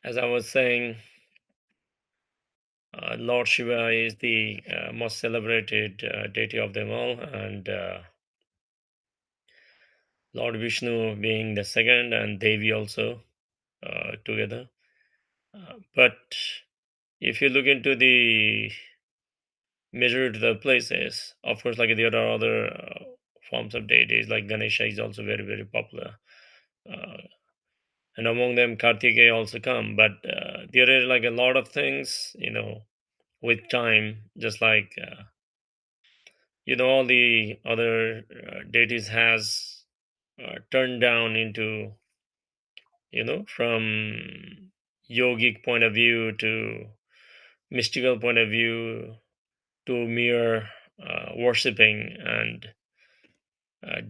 As I was saying, Lord Shiva is the most celebrated deity of them all, and Lord Vishnu being the second, and Devi also together. But if you look into the majority of the places, of course, like there are other forms of deities, like Ganesha is also very, very popular. Uh, and among them, Karthikeya also come. But there are like a lot of things, with time, just like all the other deities has turned down into from yogic point of view to mystical point of view to mere worshipping and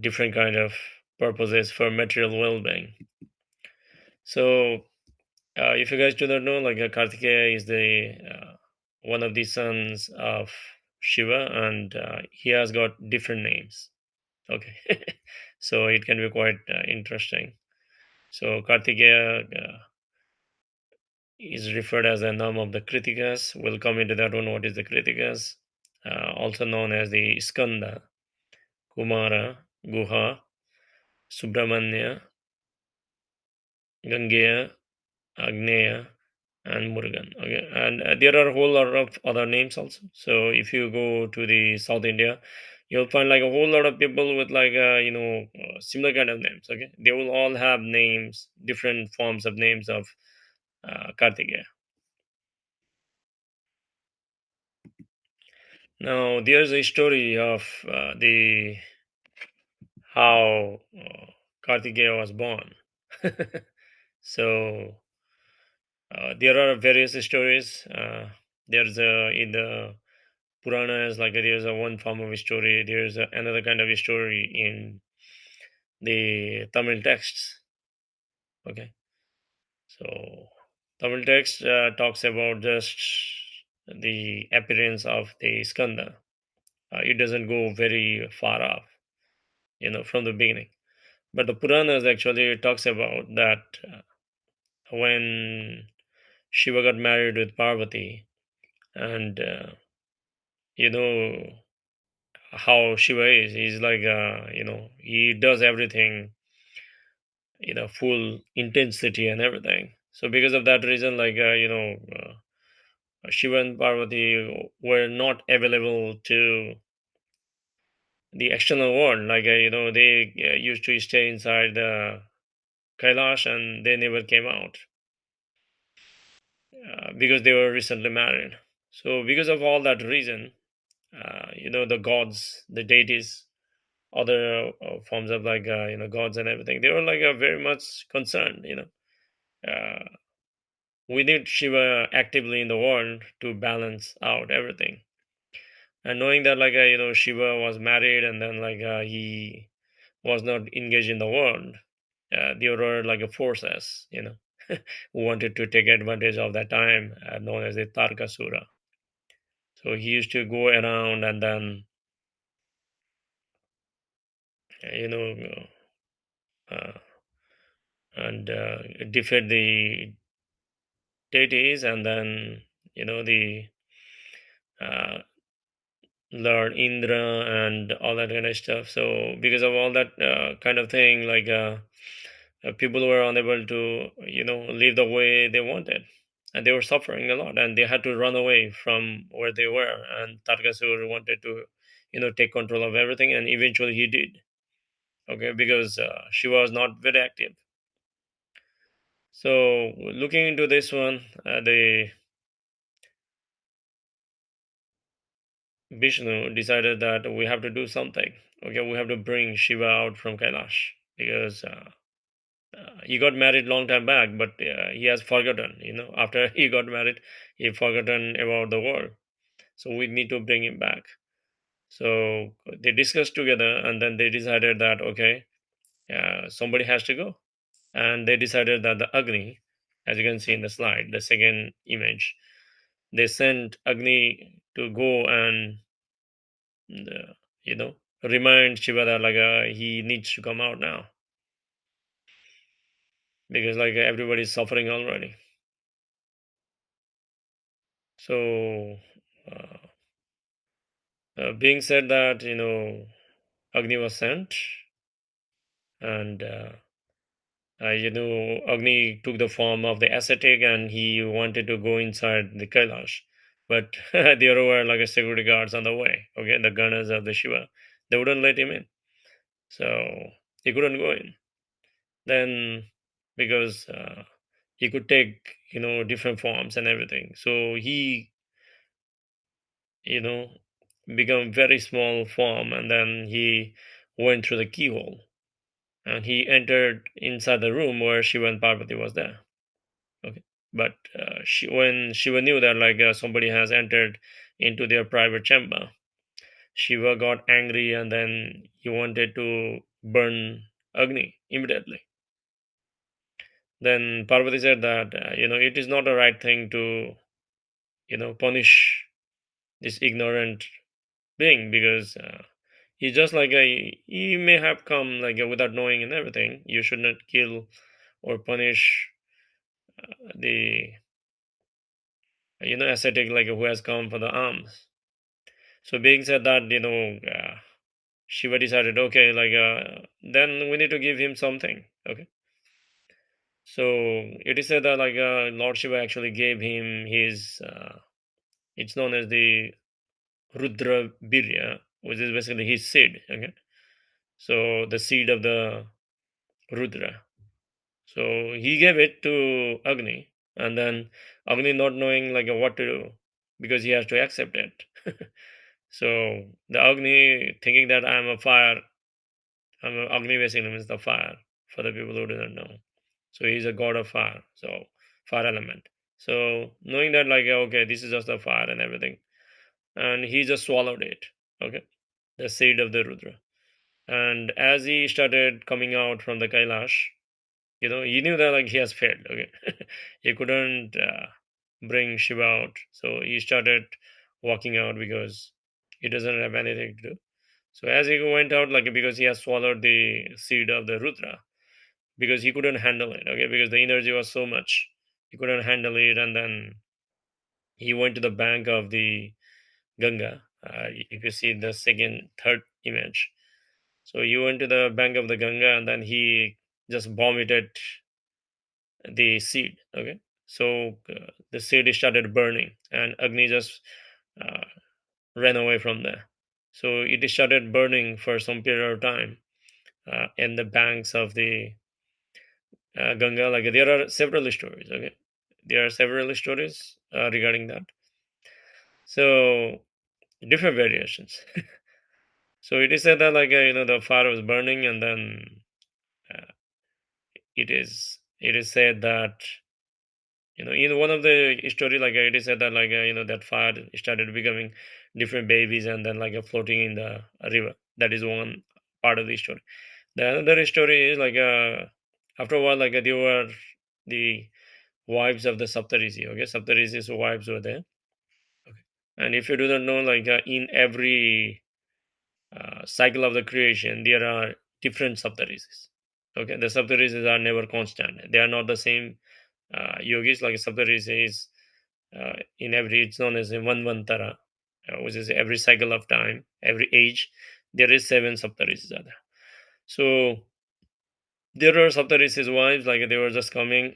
different kind of purposes for material well-being. So if you guys do not know, like Kartikeya is the one of the sons of Shiva, and he has got different names. Okay, so it can be quite interesting. So Kartikeya is referred as a name of the Kritikas. We'll come into that one. What is the Kritikas? Also known as the Skanda, Kumara, Guha, Subramanya, Gangeya, Agneya, and Murugan. Okay, and there are a whole lot of other names also. So if you go to the South India, you'll find like a whole lot of people with like similar kind of names. Okay, they will all have names, different forms of names of Kartikeya. Now there's a story of the how Kartikeya was born. So there are various stories. There's in the Puranas, like there's a one form of a story. There's another kind of a story in the Tamil texts. Okay, so Tamil text talks about just the appearance of the skanda. It doesn't go very far off, from the beginning. But the Puranas actually talks about that when Shiva got married with Parvati, and you know how Shiva is. He's like, he does everything, full intensity and everything. So because of that reason, like, Shiva and Parvati were not available to the external world. Like, they used to stay inside the Kailash and they never came out because they were recently married. So because of all that reason, the gods, the deities, other forms of like gods and everything, they were like very much concerned. We need Shiva actively in the world to balance out everything. And knowing that like Shiva was married and then like he was not engaged in the world, there were like a forces, who wanted to take advantage of that time, known as the Tarkasura. So he used to go around and then you know uh, and defeat the deities, and then the uh, Lord Indra and all that kind of stuff. So because of all that kind of thing, like people were unable to live the way they wanted, and they were suffering a lot, and they had to run away from where they were. And Tarkasur wanted to take control of everything, and eventually he did. Okay, because she was not very active. So looking into this one, the Vishnu decided that we have to do something. Okay, we have to bring Shiva out from Kailash because he got married long time back, but he has forgotten. After he got married, he forgotten about the world. So we need to bring him back. So they discussed together, and then they decided that okay, somebody has to go, and they decided that the Agni, as you can see in the slide, the second image, they sent Agni to go and uh, you know remind Shiva that like he needs to come out now because like everybody's suffering already. So, uh, being said that, Agni was sent, and Agni took the form of the ascetic, and he wanted to go inside the Kailash, but there were like a security guards on the way. Okay, the gunners of the Shiva, they wouldn't let him in, so he couldn't go in. Then, because he could take different forms and everything, so he you know become very small form, and then he went through the keyhole, and he entered inside the room where Shiva and Parvati was there. Okay, but when Shiva knew that somebody has entered into their private chamber, Shiva got angry, and then he wanted to burn Agni immediately. Then Parvati said that it is not a right thing to punish this ignorant being, because he's just he may have come without knowing and everything. You should not kill or punish the ascetic who has come for the alms. So being said that, Shiva decided, okay, then we need to give him something. Okay, so it is said that Lord Shiva actually gave him his it's known as the Rudra Birya, which is basically his seed. Okay, so the seed of the Rudra. So he gave it to Agni, and then Agni, not knowing what to do, because he has to accept it. So the Agni, thinking that Agni basically means the fire for the people who do not know. So he's a god of fire, so fire element. So knowing that okay, this is just the fire and everything, and he just swallowed it. Okay, the seed of the Rudra. And as he started coming out from the Kailash, he knew that he has failed. Okay, he couldn't bring Shiva out, so he started walking out because he doesn't have anything to do. So as he went out, because he has swallowed the seed of the Rudra, because he couldn't handle it. Okay, because the energy was so much, he couldn't handle it, and then he went to the bank of the Ganga. If you see the third image, so he went to the bank of the Ganga, and then he just vomited the seed. Okay, so the seed started burning, and Agni just uh, ran away from there. So it started burning for some period of time in the banks of the Ganga. There are several stories. Okay, there are several stories regarding that. So different variations. So it is said that the fire was burning, and then uh, it is said that in one of the story, it is said that that fire started becoming different babies, and then floating in the river. That is one part of the story. The another story is after a while, they were the wives of the Saptarishi. Okay, Saptarishi's wives were there. Okay, and if you do not know, in every cycle of the creation, there are different Saptarishis. Okay, the Saptarishis are never constant. They are not the same yogis. Like Saptarishi is in every, it's known as a Manvantara, which is every cycle of time, every age, there is seven Saptarishis are there. So there are Saptarishis wives, they were just coming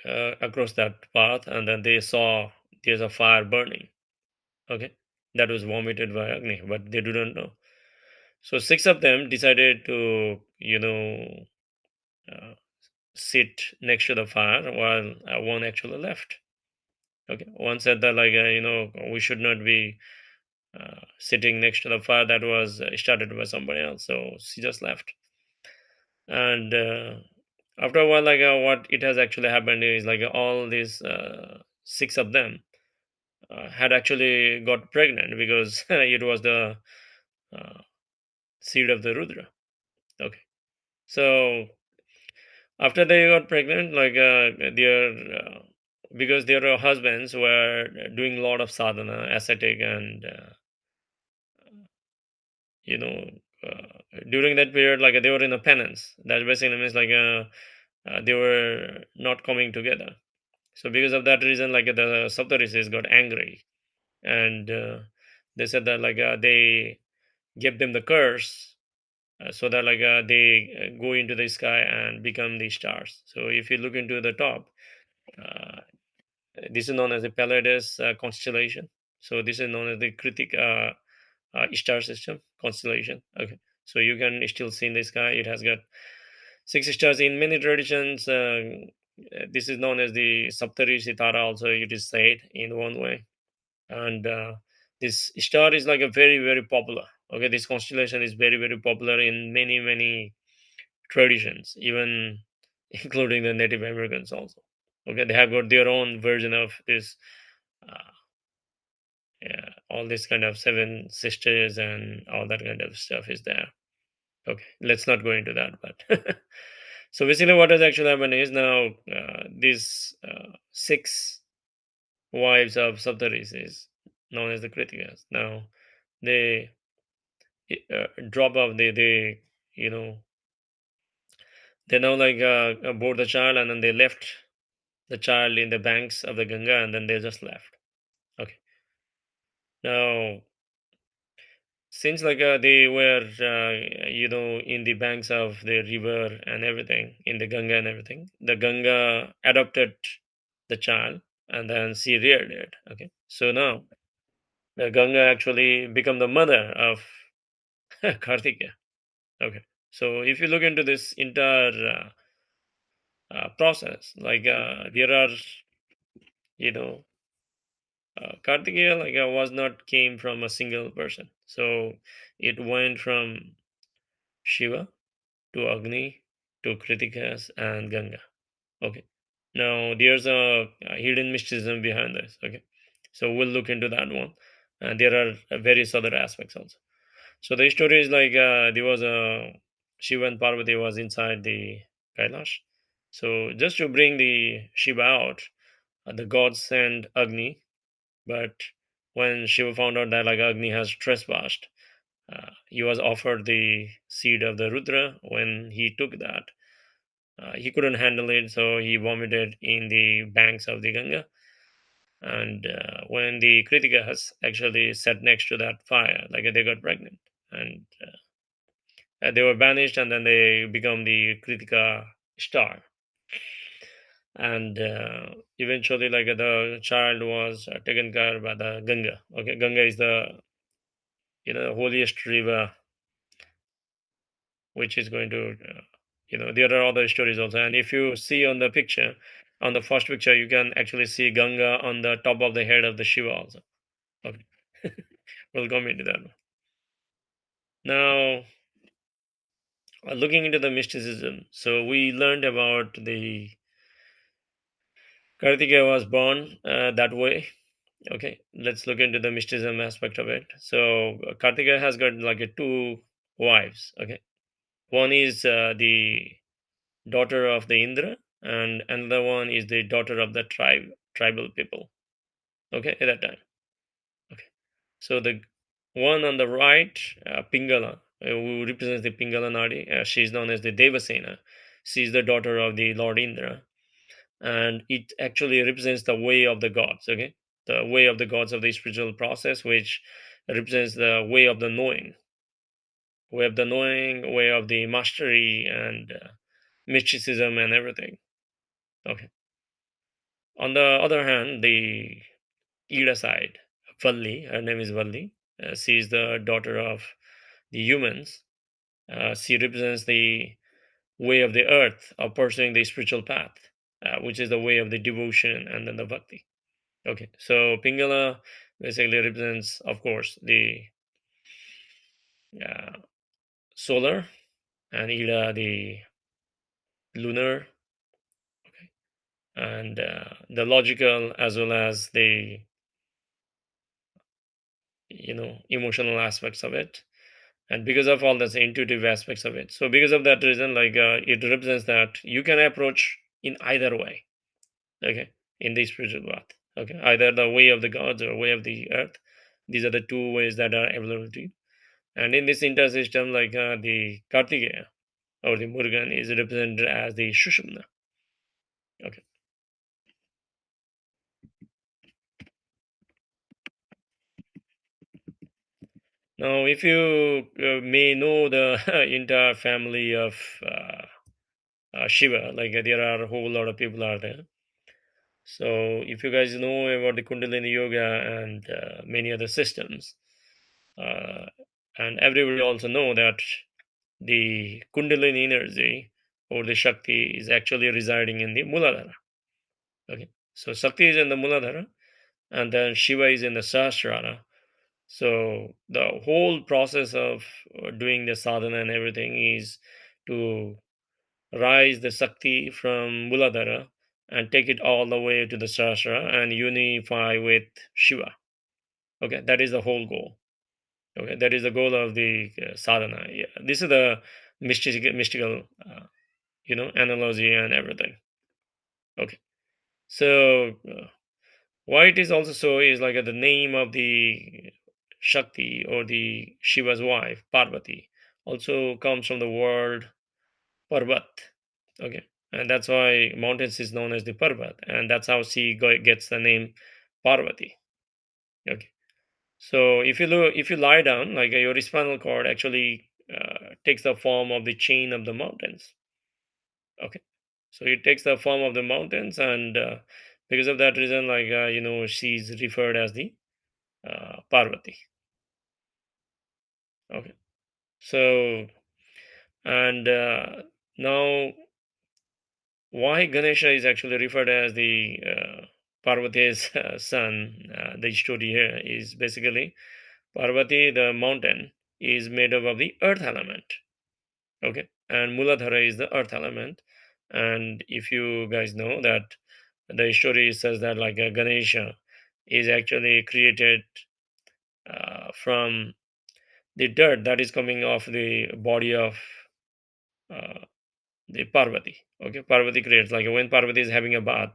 across that path, and then they saw there's a fire burning. Okay, that was vomited by Agni, but they didn't know. So six of them decided to, uh, sit next to the fire, while one actually left. Okay, one said that we should not be sitting next to the fire that was started by somebody else. So she just left. And after a while, what it has actually happened is all these six of them had actually got pregnant, because it was the uh, seed of the Rudra. Okay, so after they got pregnant, their because their husbands were doing a lot of sadhana, ascetic, and you know during that period, they were in a penance. That basically means they were not coming together. So because of that reason, like the Saptarishis got angry, and they said that like they gave them the curse, so that like they go into the sky and become the stars. So if you look into the top, uh, this is known as the Pleiades constellation. So this is known as the star system constellation. Okay, so you can still see in the sky. It has got six stars in many traditions. This is known as the Saptarishi Tara. Also, it is said in one way, and this star is like a very popular. Okay, this constellation is very popular in many traditions, even including the Native Americans also. Okay, they have got their own version of this. Uh, yeah, all this kind of seven sisters and all that kind of stuff is there. Okay, let's not go into that. But so basically, what has actually happened is now these six wives of Saptaris is known as the Kritikas. Now they drop off. You know they now like board the child, and then they left the child in the banks of the Ganga, and then they just left. Okay. Now, since like they were, in the banks of the river and everything, in the Ganga and everything, the Ganga adopted the child, and then she reared it. Okay. So now the Ganga actually become the mother of Karthikeya. Okay. So if you look into this entire process, like there are, you know, Kartikeya like was not came from a single person. So it went from Shiva to Agni to Kritikas and Ganga. Okay. Now there's a hidden mysticism behind this. Okay. So we'll look into that one. And there are various other aspects also. So the story is like there was a Shiva and Parvati was inside the Kailash. So just to bring the Shiva out, the gods sent Agni. But when Shiva found out that like Agni has trespassed, he was offered the seed of the Rudra. When he took that, he couldn't handle it, so he vomited in the banks of the Ganga. And when the Kritikas actually sat next to that fire, like they got pregnant, and they were banished, and then they become the Kritika star. And eventually, like the child was taken care by the Ganga. Okay, Ganga is the holiest river, which is going to there are other stories also. And if you see on the picture, on the first picture, you can actually see Ganga on the top of the head of the Shiva also. Okay. We'll come into that one. Now, looking into the mysticism, so we learned about the Kartikeya was born that way. Okay, let's look into the mysticism aspect of it. So Kartikeya has got like two wives. Okay, one is the daughter of the Indra, and another one is the daughter of the tribal people. Okay, at that time. Okay, so the one on the right, Pingala, who represents the Pingala Nadi, she is known as the Devasena. She is the daughter of the Lord Indra, and it actually represents the way of the gods. Okay, the way of the gods of the spiritual process, which represents the way of the mastery and mysticism and everything. Okay. On the other hand, the Ida side, Valli, her name is Valli. She is the daughter of the humans. She represents the way of the earth of pursuing the spiritual path, which is the way of the devotion and then the bhakti. Okay, so Pingala basically represents, of course, the uh, solar, and Ida the lunar, okay, and the logical as well as the emotional aspects of it. And because of all that's intuitive aspects of it, so because of that reason, like it represents that you can approach in either way. Okay, in the spiritual path. Okay, either the way of the gods or way of the earth. These are the two ways that are available to you. And in this intersystem, like the Kartikeya or the Murugan is represented as the Shushumna. Okay, Now, if you may know the entire family of Shiva, like there are a whole lot of people are there. So, if you guys know about the Kundalini Yoga and many other systems, uh, and everybody also know that the Kundalini energy or the Shakti is actually residing in the Muladhara. Okay, so Shakti is in the Muladhara, and then Shiva is in the Sahasrara. So the whole process of doing the sadhana and everything is to rise the Shakti from Muladhara and take it all the way to the Sahasrara and unify with Shiva. Okay, that is the whole goal. Okay, that is the goal of the sadhana. Yeah, this is the mystical, analogy and everything. Okay, so why it is also so is like the name of the Shakti or the Shiva's wife, Parvati, also comes from the word Parvat. Okay, and that's why mountains is known as the Parvat, and that's how she gets the name Parvati. Okay, so if you lie down, like your spinal cord actually takes the form of the chain of the mountains. Okay, so it takes the form of the mountains, and because of that reason, like she's referred as the Parvati. Okay, so and now why Ganesha is actually referred as the Parvati's son? The story here is basically Parvati, the mountain, is made up of the earth element. Okay, and Muladhara is the earth element. And if you guys know that the story says that like Ganesha is actually created from the dirt that is coming off the body of uh, the Parvati. Okay, Parvati creates like when Parvati is having a bath,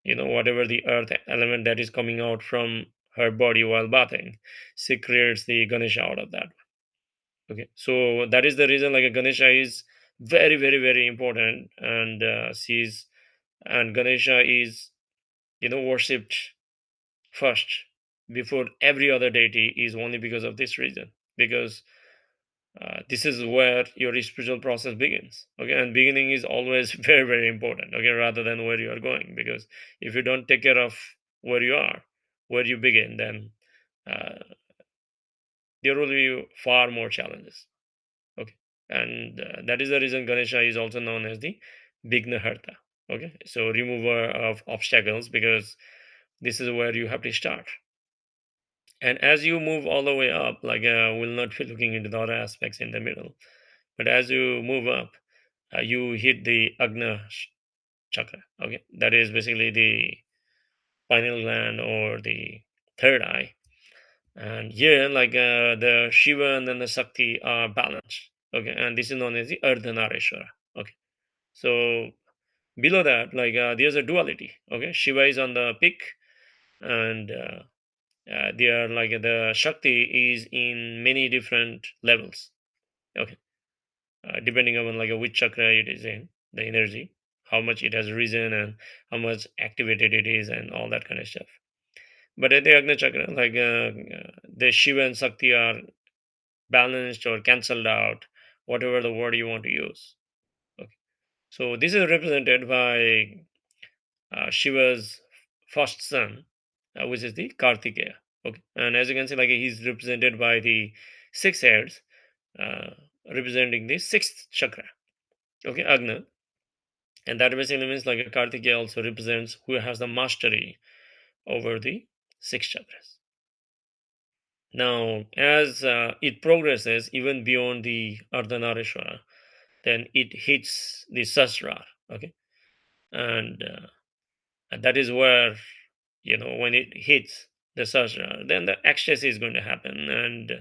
whatever the earth element that is coming out from her body while bathing, she creates the Ganesha out of that. Okay, so that is the reason like a Ganesha is very, very, very important, and Ganesha is worshipped first before every other deity is only because of this reason, because this is where your spiritual process begins. Okay, and beginning is always very, very important. Okay, rather than where you are going, because if you don't take care of where you are, where you begin, then uh, there will be far more challenges. Okay, and that is the reason Ganesha is also known as the Vignaharta. Okay, so remover of obstacles, because this is where you have to start. And as you move all the way up, like we'll not be looking into the other aspects in the middle, but as you move up, you hit the chakra. Okay, that is basically the pineal gland or the third eye. And here, like the Shiva and then the Shakti are balanced. Okay, and this is known as the Ardhanarishwara. Okay, so below that, like there's a duality. Okay, Shiva is on the peak, and they are like the Shakti is in many different levels. Okay, depending on like which chakra it is in, the energy, how much it has risen, and how much activated it is, and all that kind of stuff. But at the Agna chakra, like the Shiva and Shakti are balanced or cancelled out, whatever the word you want to use. Okay, so this is represented by Shiva's first son, which is the Karthikeya. Okay, and as you can see, like he's represented by the six hairs, uh, representing the sixth chakra. Okay, Agna, and that basically means like a Karthikeya also represents who has the mastery over the six chakras. Now, as it progresses even beyond the Ardhanarishwara, then it hits the Sasra. Okay, and that is where when it hits the Sasra, then the ecstasy is going to happen, and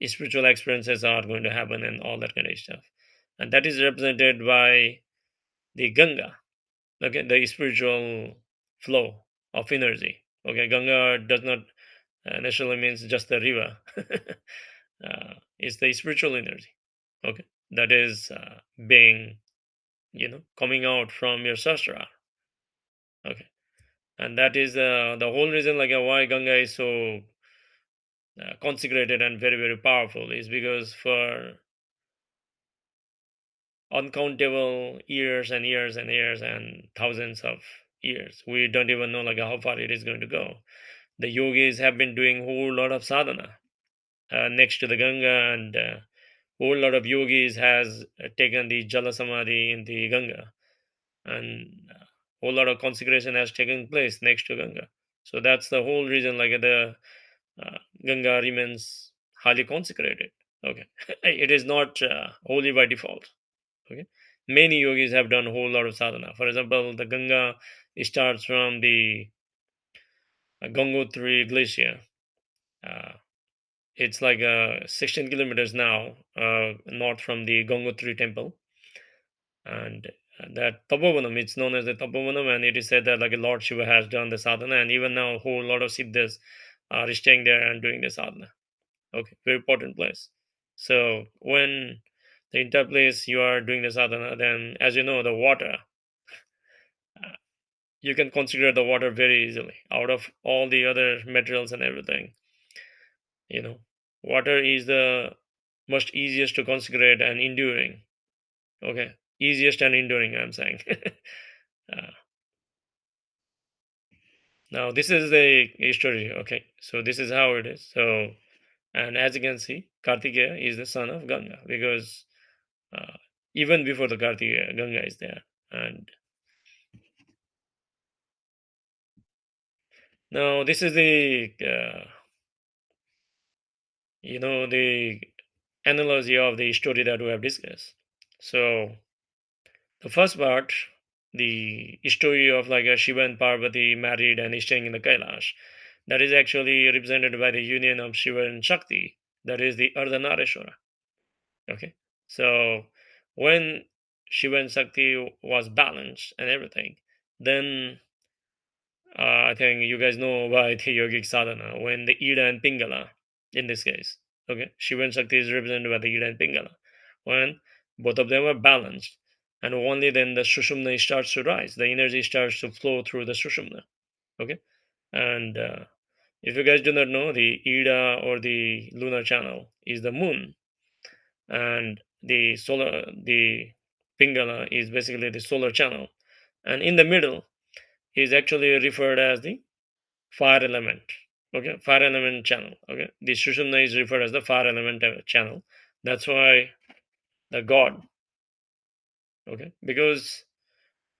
spiritual experiences are going to happen, and all that kind of stuff. And that is represented by the Ganga. Okay, the spiritual flow of energy. Okay, Ganga does not necessarily means just the river. It's the spiritual energy. Okay, that is being coming out from your sastra. Okay, and that is the whole reason like why Ganga is so consecrated and very, very powerful is because for uncountable years and years and years and thousands of years, we don't even know like how far it is going to go. The yogis have been doing whole lot of sadhana next to the Ganga, and whole lot of yogis has taken the Jala Samadhi in the Ganga, and whole lot of consecration has taken place next to Ganga. So that's the whole reason like the Ganga remains highly consecrated. Okay, it is not holy by default. Okay, many yogis have done a whole lot of sadhana. For example, the Ganga starts from the Gangotri glacier. Uh, it's like 16 kilometers now north from the Gangotri temple, and that Tapovanam, it's known as the Tapovanam, and it is said that like Lord Shiva has done the sadhana, and even now a whole lot of siddhas are staying there and doing the sadhana. Okay, very important place. So when the entire place you are doing the sadhana, then as you know, the water, you can consider the water very easily out of all the other materials and everything. You know, water is the most easiest to consecrate and enduring. Okay, easiest and enduring, I'm saying. uh, Now this is the history. Okay, so this is how it is. So, and as you can see, Kartikeya is the son of Ganga because uh, even before the Kartikeya, Ganga is there. And now this is the the analogy of the story that we have discussed. So the first part, the story of like a Shiva and Parvati married and staying in the Kailash, that is actually represented by the union of Shiva and Shakti. That is the Ardhanarishwara. Okay, so when Shiva and Shakti was balanced and everything, then I think you guys know about the yogic sadhana when the Ida and Pingala, in this case, okay, Shiva and Shakti is represented by the Ida and Pingala. When both of them are balanced, and only then the Sushumna starts to rise, the energy starts to flow through the Sushumna. Okay, and if you guys do not know, the Ida or the lunar channel is the moon, and the Pingala is basically the solar channel, and in the middle is actually referred as the fire element. Okay, fire element channel. Okay, the Sushumna is referred as the fire element channel. That's why the god. Okay, because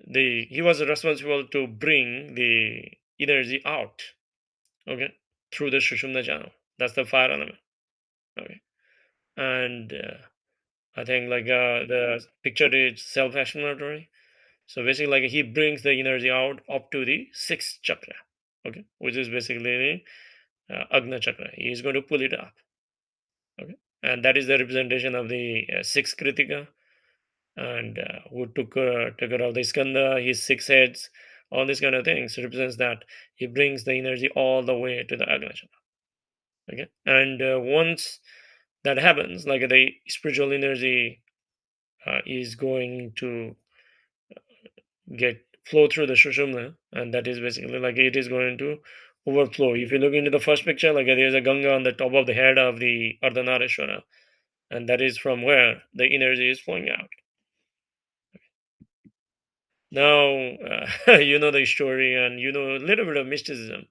the he was responsible to bring the energy out. Okay, through the Sushumna channel. That's the fire element. Okay, and I think like the picture is self-explanatory. So basically, like he brings the energy out up to the sixth chakra. Okay, which is basically the Agna chakra. He is going to pull it up. Okay, and that is the representation of the sixth Kritika, and who took care of the Skanda, his six heads, all these kind of things represents that he brings the energy all the way to the Agna chakra. Okay, and once that happens, like the spiritual energy is going to get flow through the Sushumna, and that is basically like it is going to overflow. If you look into the first picture, like there is a Ganga on the top of the head of the Ardhanarishwara, and that is from where the energy is flowing out. Now, you know the story and you know a little bit of mysticism,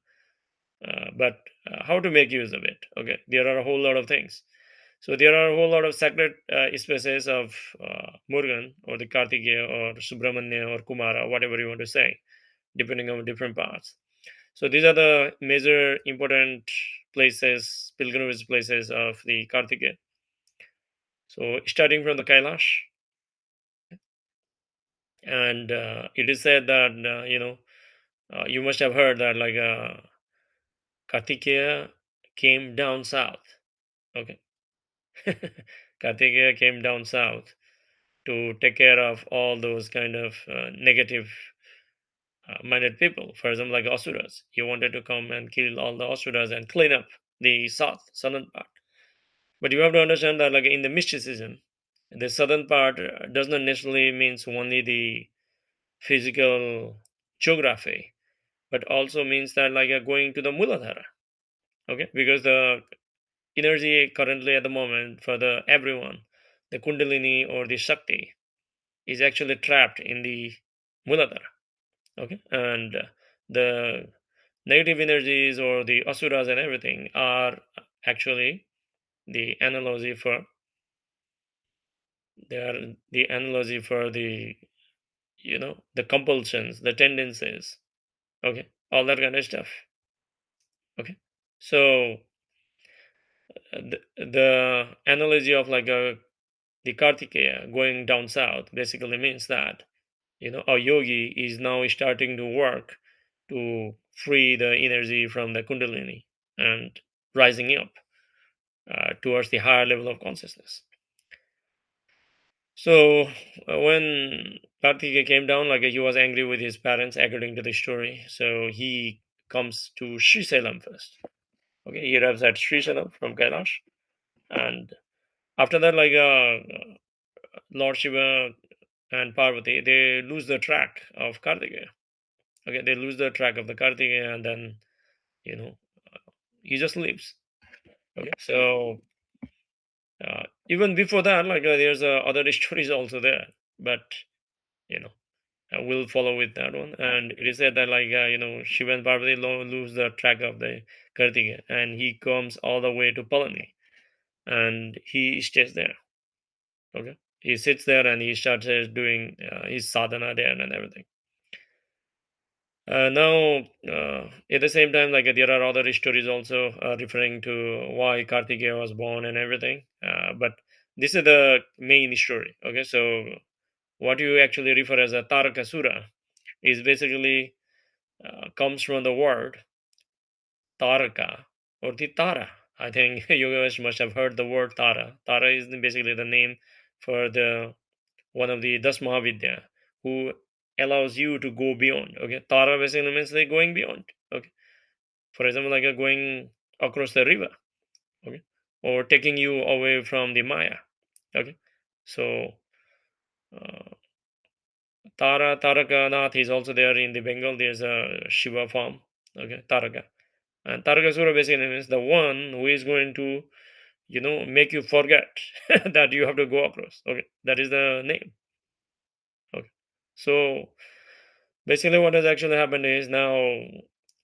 but how to make use of it? Okay, there are a whole lot of things. So there are a whole lot of sacred spaces of Murugan or the Kartikeya or Subramanya or Kumara, whatever you want to say, depending on different parts. So these are the major important places, pilgrimage places of the Kartikeya. So starting from the Kailash, and it is said that you must have heard that like Kartikeya came down south. Okay, Kartikeya came down south to take care of all those kind of negative minded people. For example, like Asuras, he wanted to come and kill all the Asuras and clean up the southern part. But you have to understand that, like in the mysticism, the southern part does not necessarily means only the physical geography, but also means that like you're going to the Muladhara. Okay, because the energy currently at the moment for the everyone, the Kundalini or the Shakti, is actually trapped in the Muladhara. Okay, and the negative energies or the asuras and everything are actually the analogy for they are the analogy for the the compulsions, the tendencies. Okay, all that kind of stuff. Okay, so the analogy of like the Karthikeya going down south basically means that a yogi is now starting to work to free the energy from the kundalini and rising up towards the higher level of consciousness. So when Karthikeya came down, like he was angry with his parents, according to the story. So he comes to Srisalam first. Okay, he arrives at Srisalam from Kailash, and after that, like Lord Shiva and Parvati, they lose the track of Karthikeya. Okay, they lose the track of the Karthikeya, and then you know he just leaves. Okay, so even before that, like there's other stories also there, but you know we'll follow with that one. And it is said that like Shiva and Parvati lose the track of the Karthikeya, and he comes all the way to Palani, and he stays there. Okay, he sits there and he starts doing his sadhana there and everything. Now, at the same time, like there are other stories also referring to why Kartikeya was born and everything. But this is the main story. Okay, so what you actually refer as a Tarakasura is basically comes from the word Taraka or the Tara. I think you guys must have heard the word Tara. Tara is basically the name for the one of the Das Mahavidya who allows you to go beyond. Okay, Tara basically means like going beyond. Okay, for example, like going across the river. Okay, or taking you away from the Maya. Okay, so uh, Tara Taraka Nath is also there in the Bengal. There's a Shiva farm. Okay, Taraka. And Tarakasura basically means the one who is going to, make you forget that you have to go across. Okay, that is the name. Okay, so basically, what has actually happened is now,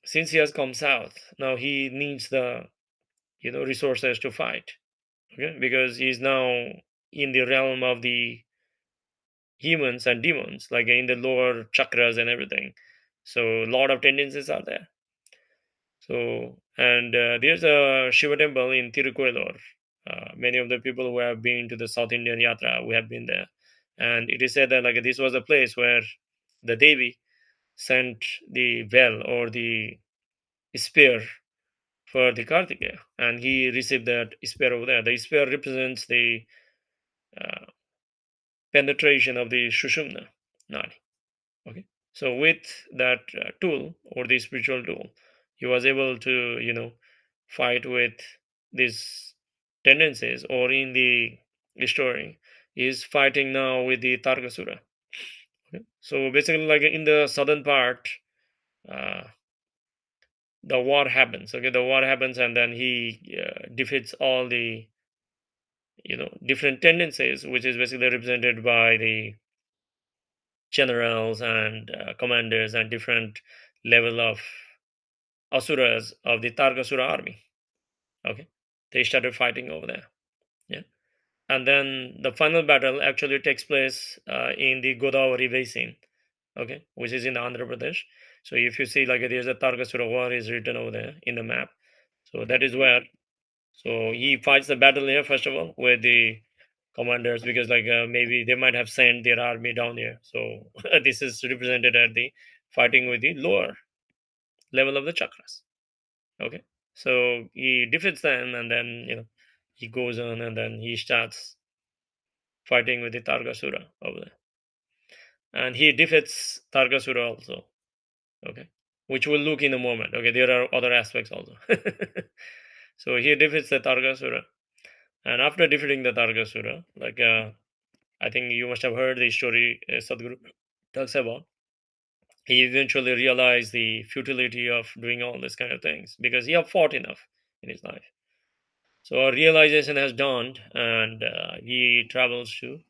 since he has come south, now he needs the resources to fight. Okay, because he's now in the realm of the humans and demons, like in the lower chakras and everything. So a lot of tendencies are there. So, and there's a Shiva temple in Tirukoilur. Many of the people who have been to the South Indian Yatra, we have been there. And it is said that like this was a place where the Devi sent the well or the spear for the Kartikeya, and he received that spear over there. The spear represents the uh, penetration of the Shushumna Nadi. Okay, so with that tool or the spiritual tool, he was able to fight with these tendencies, or in the story, he is fighting now with the Targasura. Okay? So basically, like in the southern part, uh, the war happens. Okay, the war happens, and then he defeats all the different tendencies, which is basically represented by the generals and commanders and different level of asuras of the Targasura army. Okay, they started fighting over there. Yeah, and then the final battle actually takes place in the Godavari basin. Okay, which is in Andhra Pradesh. So if you see like there's a Targasura war is written over there in the map. So that is where. So he fights the battle here first of all with the commanders, because like maybe they might have sent their army down here. So this is represented at the fighting with the lower level of the chakras. Okay, so he defeats them, and then he goes on, and then he starts fighting with the Targasura over there, and he defeats Targasura also. Okay, which we'll look in a moment. Okay, there are other aspects also. So he defeats the Targasura, and after defeating the Targasura, like I think you must have heard the story Sadhguru talks about. He eventually realized the futility of doing all these kind of things because he had fought enough in his life. So a realization has dawned, and he travels to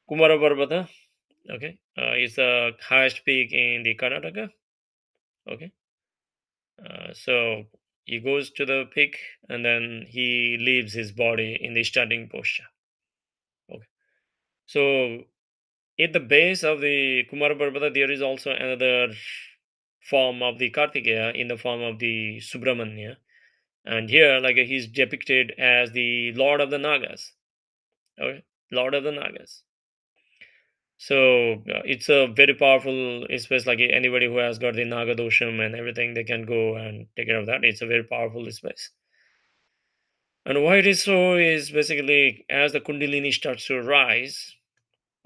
Kumara Parvata. Okay, it's the highest peak in the Karnataka. Okay, so he goes to the peak, and then he leaves his body in the standing posture. Okay, so at the base of the Kumara Parvata, there is also another form of the Kartikeya in the form of the Subramanya, and here, like he's depicted as the Lord of the Nagas. Okay, Lord of the Nagas. So it's a very powerful space. Like anybody who has got the Naga dosham and everything, they can go and take care of that. It's a very powerful space. And why it is so is basically as the Kundalini starts to rise.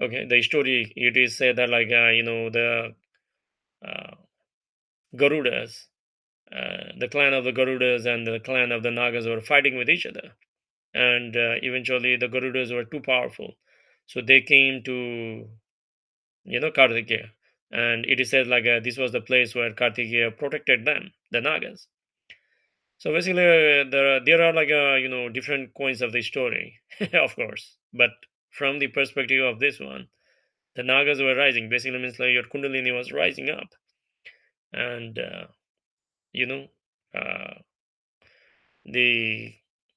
Okay, the story it is said that like the uh, Garudas, the clan of the Garudas and the clan of the Nagas were fighting with each other, and eventually the Garudas were too powerful, so they came to Karthikeya, and it is said like this was the place where Karthikeya protected them, the Nagas. So basically, there are like different coins of the story, of course, but from the perspective of this one, the Nagas were rising. Basically, means like your Kundalini was rising up, and you know. Uh, the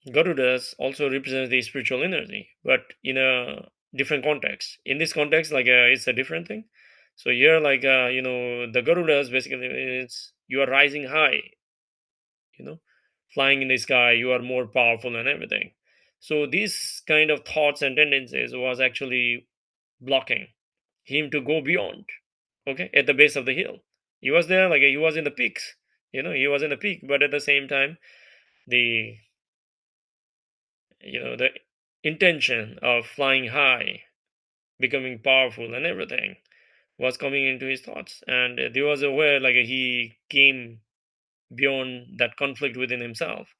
Garudas also represents the spiritual energy, but in a different context. In this context, like it's a different thing. So here, like the Garudas basically it's you are rising high, you know, flying in the sky. You are more powerful and everything. So these kind of thoughts and tendencies was actually blocking him to go beyond. Okay, at the base of the hill, he was there, like he was in the peaks. He was in the peak, but at the same time, the the intention of flying high, becoming powerful and everything was coming into his thoughts, and there was a way like he came beyond that conflict within himself,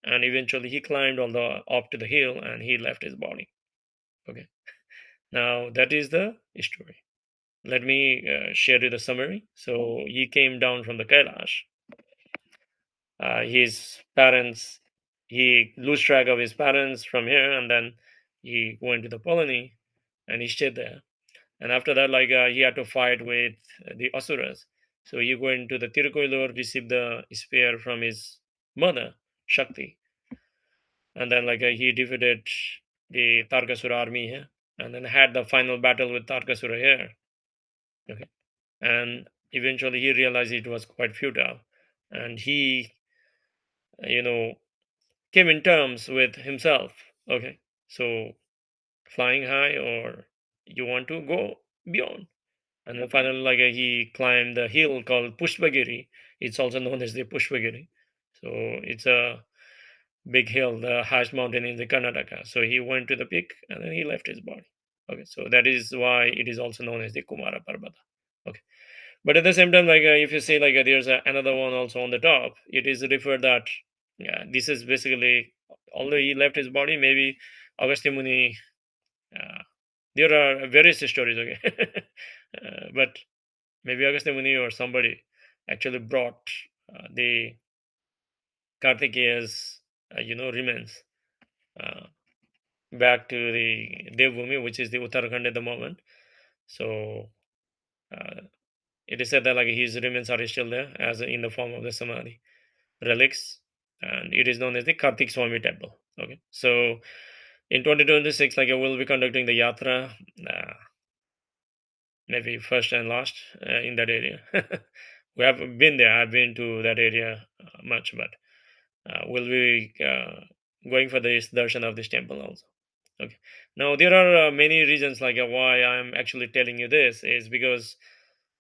and eventually he climbed all the up to the hill and he left his body. Okay, now that is the story. Let me share you the summary. So he came down from the Kailash. His parents, he lose track of his parents from here, and then he went to the Polony and he stayed there. And after that, like he had to fight with the Asuras. So he went to the Tirukoilur, received the spear from his mother, Shakti, and then like he defeated the Tarkasura army here, and then had the final battle with Tarkasura here. Okay, and eventually he realized it was quite futile, and he, you know, came in terms with himself. Okay, so flying high, or you want to go beyond. And then finally, like he climbed the hill called Pushpagiri. It's also known as the Pushpagiri. So it's a big hill, the highest mountain in the Karnataka. So he went to the peak and then he left his body. Okay, so that is why it is also known as the Kumara Parvata. Okay, but at the same time, like if you say like there's another one also on the top, it is referred that yeah, this is basically although he left his body, maybe Agastya Muni. Uh, there are various stories, okay, but maybe Agastya Muni or somebody actually brought the Karthikeya's remains uh, back to the Devbhumi, which is the Uttarakhand at the moment. So uh, it is said that like his remains are still there as in the form of the Samadhi relics, and it is known as the Karthik Swami temple. Okay, so in 2026, like I will be conducting the yatra, uh, maybe first and last in that area. We have been there. I've been to that area much, but we'll be going for this darshan of this temple also. Okay. Now there are many reasons like why I'm actually telling you this is because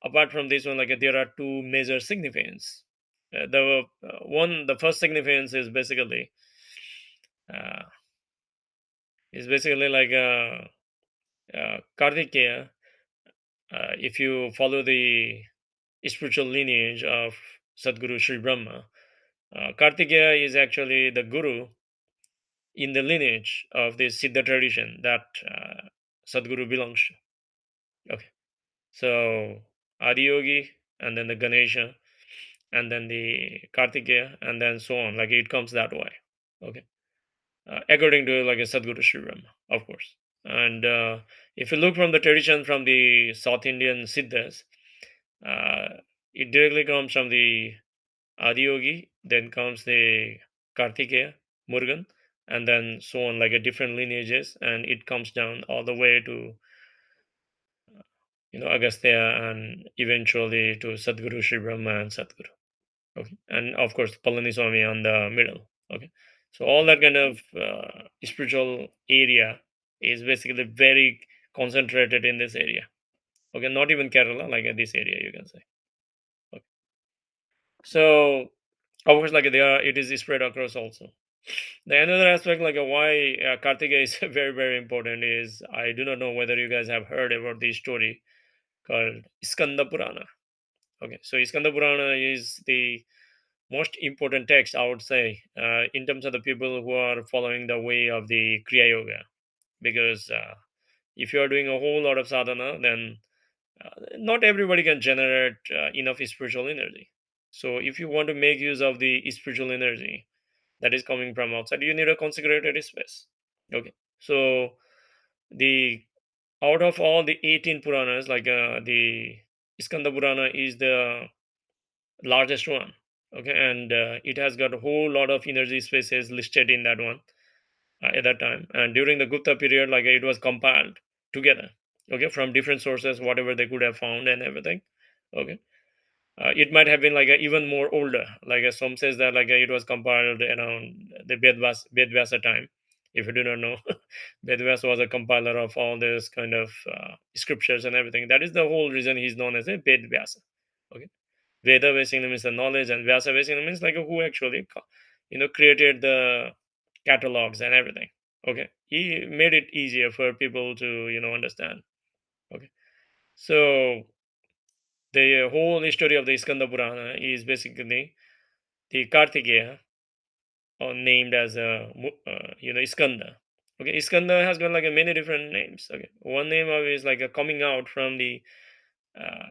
apart from this one, like there are two major significance. The first significance uh, is basically like Karthikeya. If you follow the spiritual lineage of Sadguru Sri Brahma, Kartikeya is actually the guru in the lineage of the Siddha tradition that Sadguru belongs to. Okay, so Adiyogi, and then the Ganesha, and then the Kartikeya, and then so on. Like it comes that way. Okay, according to like a Sadguru Sri Brahma, of course. And if you look from the tradition from the South Indian Siddhas, uh, it directly comes from the Adiyogi, then comes the Karthikeya, Murugan, and then so on, like a different lineages, and it comes down all the way to Agastya and eventually to Sadguru Sri Brahma and Sadguru. Okay, and of course Palaniswami on the middle. Okay, so all that kind of spiritual area is basically very concentrated in this area. Okay, not even Kerala, like this area you can say. Okay. So of course, like there, it is spread across also. The another aspect, like why Kartika is very important is I do not know whether you guys have heard about this story called Skanda Purana. Okay, so Skanda Purana is the most important text, I would say, in terms of the people who are following the way of the Kriya Yoga. Because if you are doing a whole lot of sadhana, then not everybody can generate enough spiritual energy. So if you want to make use of the spiritual energy that is coming from outside, you need a consecrated space. Okay, so the out of all the 18 Puranas, like the Skanda Purana is the largest one. Okay, and it has got a whole lot of energy spaces listed in that one at that time. And during the Gupta period, like it was compiled together, okay, from different sources, whatever they could have found and everything. Okay, it might have been like even more older. Like some says that like it was compiled around the Bedvyasa time. If you do not know, Bedvyasa was a compiler of all this kind of scriptures and everything. That is the whole reason he's known as a Bedvyasa. Okay, Veda basically means the knowledge, and Vyasa basically means like who actually, created the catalogs and everything. Okay, he made it easier for people to understand. Okay, so the whole story of the Skanda Purana is basically the Karthikeya, or named as Skanda. Okay, Skanda has got like a many different names. Okay, one name of is like a coming out from the uh,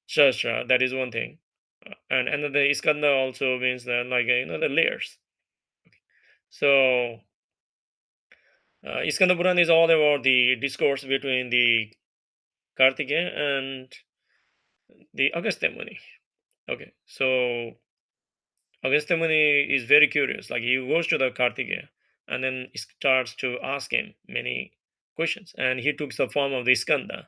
Shastra. That is one thing. And another Iskanda also means that like the layers. So Iskanda Puran is all about the discourse between the Kartikeya and the Agastya Muni. Okay, so Agastya Muni is very curious. Like he goes to the Kartikeya and then starts to ask him many questions, and he took the form of the Iskanda,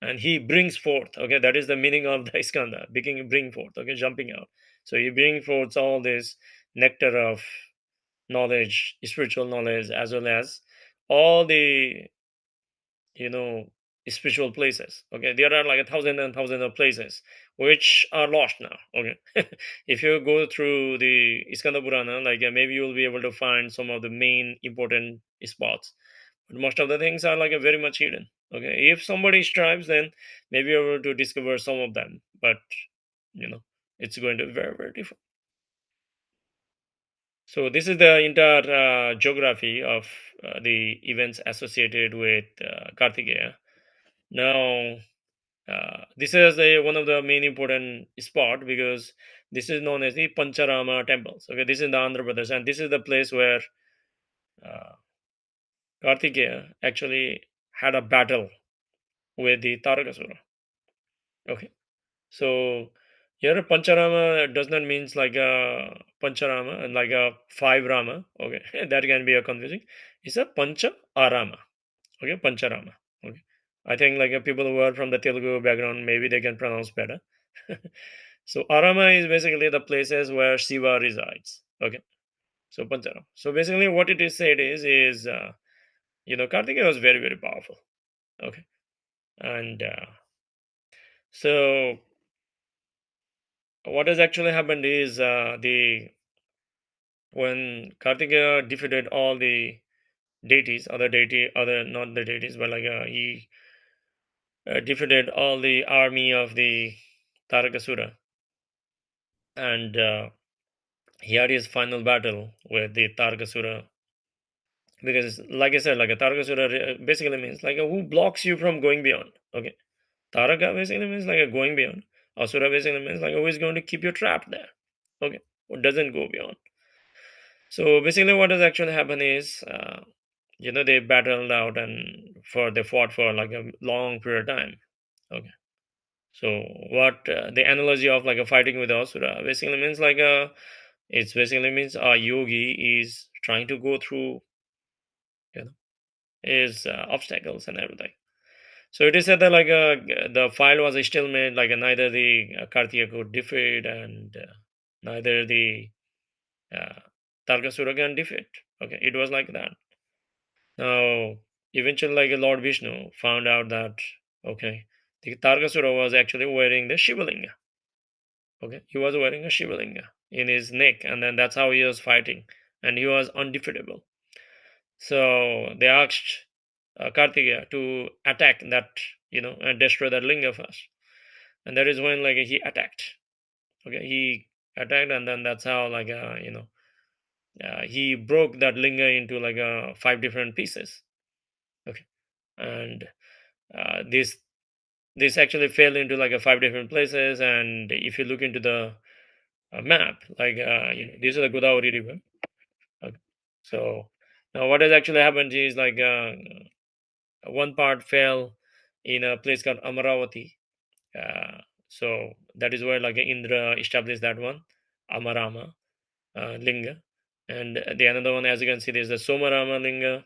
and he brings forth. Okay, that is the meaning of the Iskanda, bring forth. Okay, jumping out. So he brings forth all this nectar of knowledge, spiritual knowledge, as well as all the you know spiritual places. Okay, there are like a thousand and thousand of places which are lost now. Okay, if you go through the Iskanda Purana, like maybe you'll be able to find some of the main important spots, but most of the things are like very much hidden. Okay, if somebody strives, then maybe you're able to discover some of them, but you know it's going to be very different. So this is the entire geography of the events associated with Kartikeya. Now, this is one of the main important spot because this is known as the Pancharama temples. Okay, this is in the Andhra Pradesh, and this is the place where uh, Kartikeya actually had a battle with the Tarakasura. Okay, so here Pancharama does not means like a Pancharama and like a five Rama. Okay, that can be a confusing. It's a Pancha Arama. Okay, Pancharama. Okay, I think like people who are from the Telugu background, maybe they can pronounce better. So Arama is basically the places where Shiva resides. Okay, so Pancharama. So basically, what it is said is Kartikeya was very powerful. Okay, and so what has actually happened is the when Kartikeya defeated all the deities, other not the deities, but like he defeated all the army of the Tarakasura, and he had his final battle with the Tarakasura. Because, like I said, like a Tarakasura basically means like who blocks you from going beyond. Okay, Taraka basically means like a going beyond. Asura basically means like who is going to keep you trapped there. Okay, who doesn't go beyond. So basically, what has actually happened is, they battled out and they fought for like a long period of time. Okay. So what the analogy of like a fighting with Asura basically means like a it's basically means a yogi is trying to go through you know his obstacles and everything. So it is said that like the file was still made like neither the Karthikeya could defeat and neither the uh, Tarkasura can defeat. Okay, it was like that. Now eventually like Lord Vishnu found out that okay the Tarkasura was actually wearing the Shivalinga. Okay, he was wearing a Shivalinga in his neck, and then that's how he was fighting, and he was undefeatable. So they asked Kartikeya to attack that, and destroy that linga first, and that is when like he attacked. Okay, he attacked, and then that's how like he broke that linga into like five different pieces. Okay, and this actually fell into like a five different places, and if you look into the map, like these are the Godavari river. Okay. So now what has actually happened is like one part fell in a place called Amaravati. So that is where like Indra established that one, Amarama Linga. And the another one, as you can see, there's the Somarama Linga,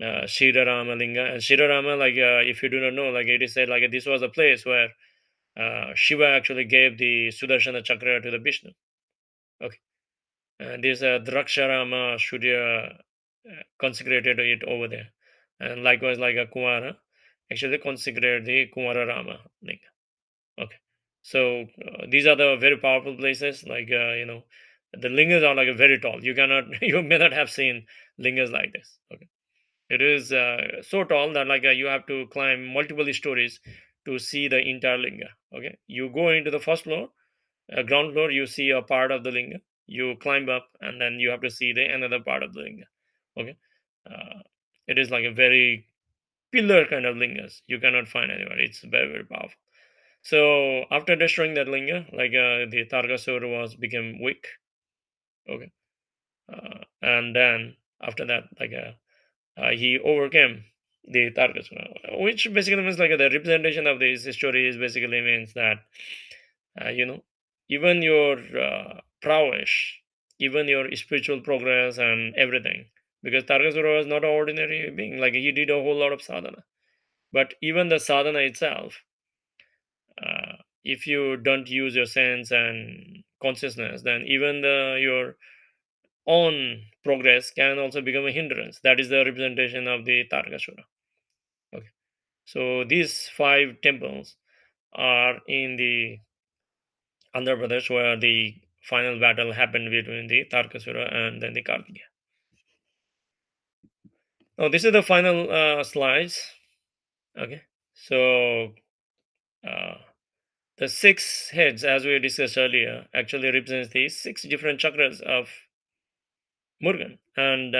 Shirarama Linga. And Shirarama, like if you do not know, like it is said, like this was a place where Shiva actually gave the Sudarshana Chakra to the Vishnu. Okay. And there's a Draksharama Surya consecrated it over there. And likewise, like a Kumara, actually consecrated the Kumara Rama Linga. Okay. So these are the very powerful places. Like, the lingas are like very tall. You cannot, you may not have seen lingas like this. Okay. It is so tall that like you have to climb multiple stories to see the entire linga. Okay. You go into the first floor, ground floor, you see a part of the linga. You climb up, and then you have to see the another part of the linga. Okay, uh, it is like a very pillar kind of lingas. You cannot find anywhere. It's very very powerful. So after destroying that linga, like the Targasur was became weak. Okay, and then after that, like he overcame the Targasur, which basically means like the representation of this story is basically means that uh, you know even your prowess, even your spiritual progress and everything, because Targasura was not an ordinary being, like he did a whole lot of sadhana, but even the sadhana itself, if you don't use your sense and consciousness, then even your own progress can also become a hindrance. That is the representation of the Targasura. Okay, so these five temples are in the Andhra Pradesh, where the final battle happened between the Tarkasura and then the Karthikeya. Now, this is the final slides. Okay, so uh, the six heads, as we discussed earlier, actually represents the six different chakras of Murugan, and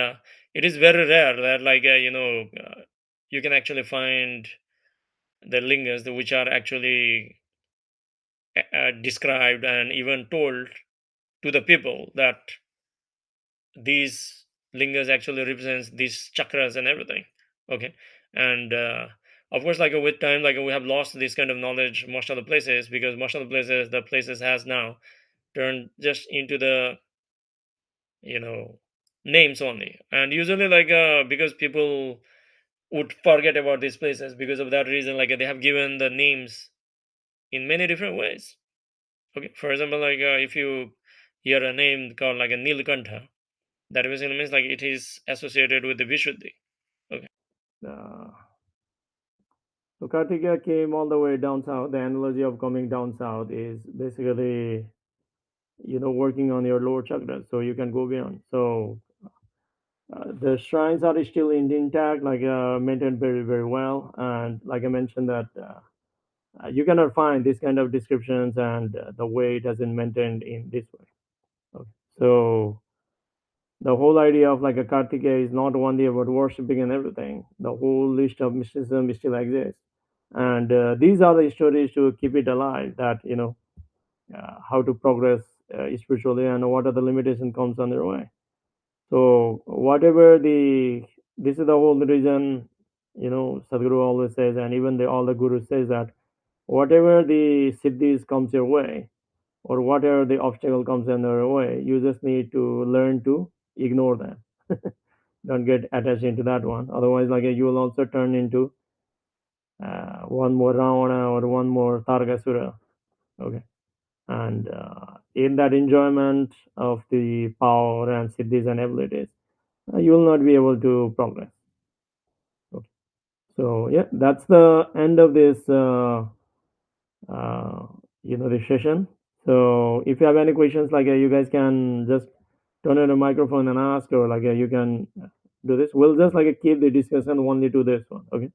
it is very rare that, like you can actually find the lingas which are actually described and even told to the people that these lingas actually represents these chakras and everything. Okay, and of course like with time, like we have lost this kind of knowledge most of the places, because most of the places has now turned just into the you know names only, and usually like because people would forget about these places, because of that reason like they have given the names in many different ways. Okay, for example, like if you hear a name called like a Nilkantha, that basically means like it is associated with the Vishuddhi. Okay. Uh, so Kartikeya came all the way down south. The analogy of coming down south is basically, working on your lower chakras so you can go beyond. So the shrines are still intact, like maintained very, very well. And like I mentioned that you cannot find this kind of descriptions and the way it has been maintained in this way. Okay. So the whole idea of like a Kartikeya is not only about worshipping and everything. The whole list of mysticism still exists, and these are the stories to keep it alive. That how to progress spiritually and what are the limitations comes on their way. So whatever the this is the whole reason, Sadhguru always says, and even all the gurus says that whatever the siddhis comes your way, or whatever the obstacle comes in your way, you just need to learn to ignore them. Don't get attached into that one. Otherwise, like you will also turn into one more Ravana or one more Targasura. Okay, and in that enjoyment of the power and siddhis and abilities, you will not be able to progress. Okay. So yeah, that's the end of this. Uh, the session. So if you have any questions, like you guys can just turn on the microphone and ask, or like you can do this. We'll just like keep the discussion only to this one. Okay.